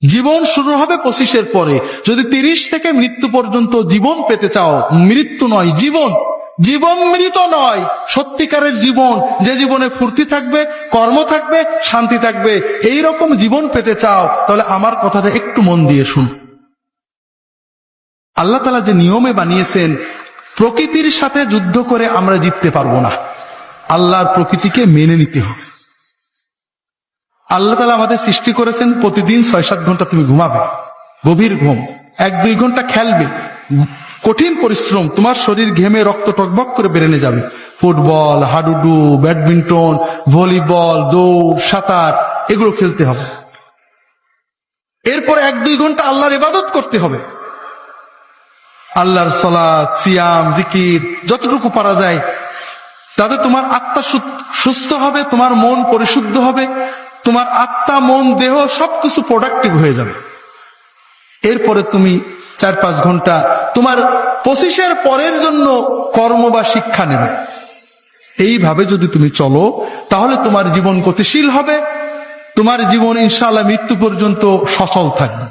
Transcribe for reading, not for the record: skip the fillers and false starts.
জীবন শুরু হবে 25-এর পরে। যদি 30 থেকে মৃত্যু পর্যন্ত জীবন পেতে চাও, মৃত্যু নয় জীবন, জীবন মৃত নয়, সত্যিকারের জীবন, যে জীবনে ফুর্তি থাকবে, কর্ম থাকবে, শান্তি থাকবে, এই রকম জীবন পেতে চাও, তাহলে আমার কথাটা একটু মন দিয়ে শুন। আল্লাহ তাআলা যে নিয়মে বানিয়েছেন, প্রকৃতির সাথে যুদ্ধ করে আমরা জিততে পারবো না, আল্লাহর প্রকৃতিকে মেনে নিতে হবে। আল্লাহ তাআলা আমাদের সৃষ্টি করেছেন প্রতিদিন 6-7 ঘন্টা তুমি ঘুমাবে, গভীর ঘুম, 1-2 ঘন্টা খেলবে, কঠিন পরিশ্রম, তোমার শরীর ঘেমে রক্ত টকবক করে বেরেনে যাবে, ফুটবল, হাডুডু, ব্যাডমিন্টন, ভলিবল, দৌড়, সাঁতার, এগুলো খেলতে হবে। এরপর 1-2 ঘন্টা আল্লাহর ইবাদত করতে হবে, আল্লাহর সালাত, সিয়াম, জিকির যতটুকু পারা যায়, তাতে তোমার আত্মা সুস্থ হবে, তোমার মন পরিশুদ্ধ হবে, তোমার আত্মা, মন, দেহ সবকিছু প্রোডাক্টিভ হয়ে যাবে। এরপরে তুমি 4-5 ঘন্টা তোমার 25-এর পরের জন্য কর্ম বা শিক্ষা নেবে। এইভাবে যদি তুমি চলো, তাহলে তোমার জীবন গতিশীল হবে, তোমার জীবন ইনশাআল্লাহ মৃত্যু পর্যন্ত সচল থাকবে।